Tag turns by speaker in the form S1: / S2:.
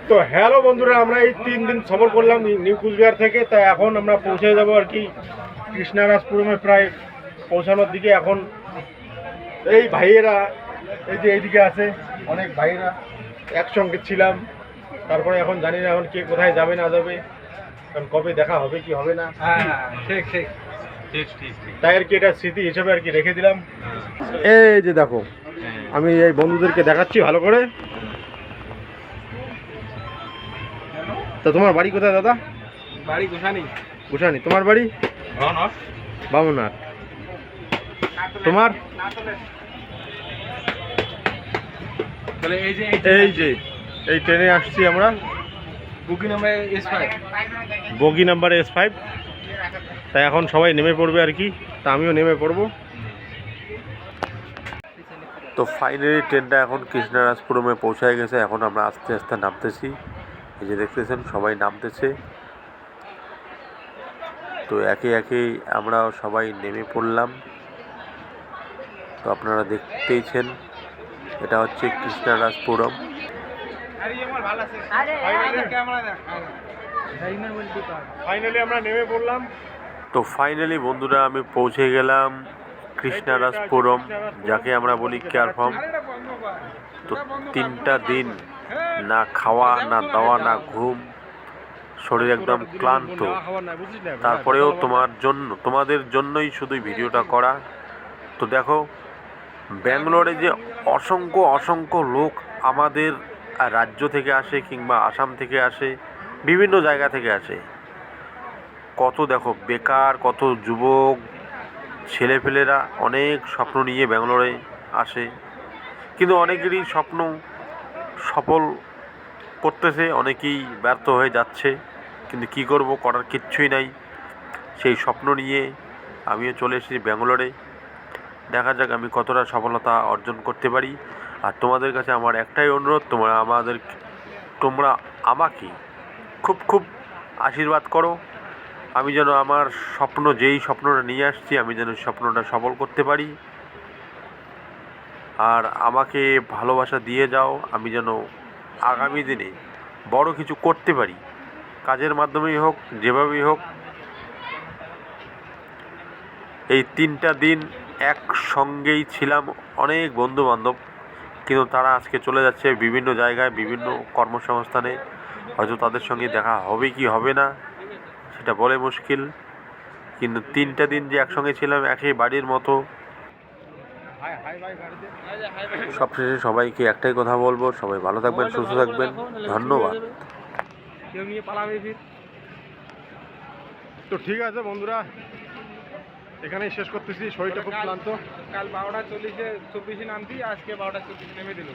S1: তো হ্যালো বন্ধুরা, আমরা এই 3 দিন সফর করলাম নিউ কুচবিহার থেকে। তা এখন আমরা পৌঁছে যাব আর কি কৃষ্ণরাজপুরমে, প্রায় পৌঁছানোর দিকে। এখন এই ভাইয়েরা এই যে এইদিকে আছে, অনেক ভাইয়েরা একসঙ্গে ছিলাম। তারপরে এখন জানি না এখন কে কোথায় যাবে না যাবে, কারণ কবে দেখা হবে কি হবে না।
S2: ঠিক ঠিক
S1: তাই আর কি এটা স্মৃতি হিসেবে আর কি রেখে দিলাম। এই যে দেখো, আমি এই বন্ধুদেরকে দেখাচ্ছি ভালো করে। তো তোমার বাড়ি কোথায় দাদা?
S2: বাড়ি গোসানি।
S1: গোসানি। তোমার বাড়ি? বামুনহাট। তোমার? এই যে এই ট্রেনে আসছি আমরা,
S2: বুকিং নাম্বার S5।
S1: বগি নাম্বার S5। তাই এখন সবাই নেমে পড়বে আর কি, তা আমিও নেমে পড়বো। তো ফাইনালি ট্রেনটা এখন কৃষ্ণরাজপুরমে পৌঁছায় গেছে। এখন আমরা আস্তে আস্তে নামতেছি। এই যে দেখতেছেন সবাই নামতেছে। তো একে একে আমরা সবাই নেমে পড়লাম। তো আপনারা দেখতেইছেন, এটা হচ্ছে কৃষ্ণরাজপুরম। ফাইনালি আমরা নেমে পড়লাম। তো ফাইনালি বন্ধুরা আমি পৌঁছে গেলাম কৃষ্ণরাজপুরম, যাকে আমরা বলি কেয়ার ফার্ম। তো 3টা দিন না খাওয়া না দাওয়া না ঘুম, শরীর একদম ক্লান্ত। তারপরেও তোমাদের জন্যই শুধু ভিডিওটা করা। তো দেখো, ব্যাঙ্গালোরে যে অসংখ্য লোক আমাদের রাজ্য থেকে আসে কিংবা আসাম থেকে আসে, বিভিন্ন জায়গা থেকে আসে। কত দেখো বেকার, কত যুবক ছেলেপেলেরা অনেক স্বপ্ন নিয়ে ব্যাঙ্গালোরে আসে, কিন্তু অনেকেরই স্বপ্ন সফল করতেছে, অনেকেই ব্যর্থ হয়ে যাচ্ছে। কিন্তু কি করব, করার কিচ্ছুই নাই। সেই স্বপ্ন নিয়ে আমিও চলে এসেছি ব্যাঙ্গালোরে। দেখা যাক আমি কতটা সফলতা অর্জন করতে পারি। আর তোমাদের কাছে আমার একটাই অনুরোধ, তোমরা আমাকে খুব আশীর্বাদ করো। আমি যেন আমার যেই স্বপ্নটা নিয়ে আসছি, আমি যেন স্বপ্নটা সফল করতে পারি। আর আমাকে ভালোবাসা দিয়ে যাও, আমি যেন আগামী দিনে বড় কিছু করতে পারি, কাজের মাধ্যমেই হোক, যেভাবেই হোক। এই 3টা দিন একসঙ্গেই ছিলাম, অনেক বন্ধুবান্ধব, কিন্তু তারা আজকে চলে যাচ্ছে বিভিন্ন জায়গায়, বিভিন্ন কর্মসংস্থানে। হয়তো তাদের সঙ্গে দেখা হবে কি হবে না সেটা বলে মুশকিল, কিন্তু 3টা দিন যে একসঙ্গে ছিলাম একই বাড়ির মতো। সবশেষে সবাইকে একটাই কথা বলবো, সবাই ভালো থাকবেন, সুস্থ থাকবেন। ধন্যবাদ। তো ঠিক আছে বন্ধুরা, এখানেই শেষ করতেছি। শরীরটা খুব ক্লান্ত।
S2: কাল 12টা 40-এ 24-এ নামতি, আজকে 12টা 24-এ নেমে দিল।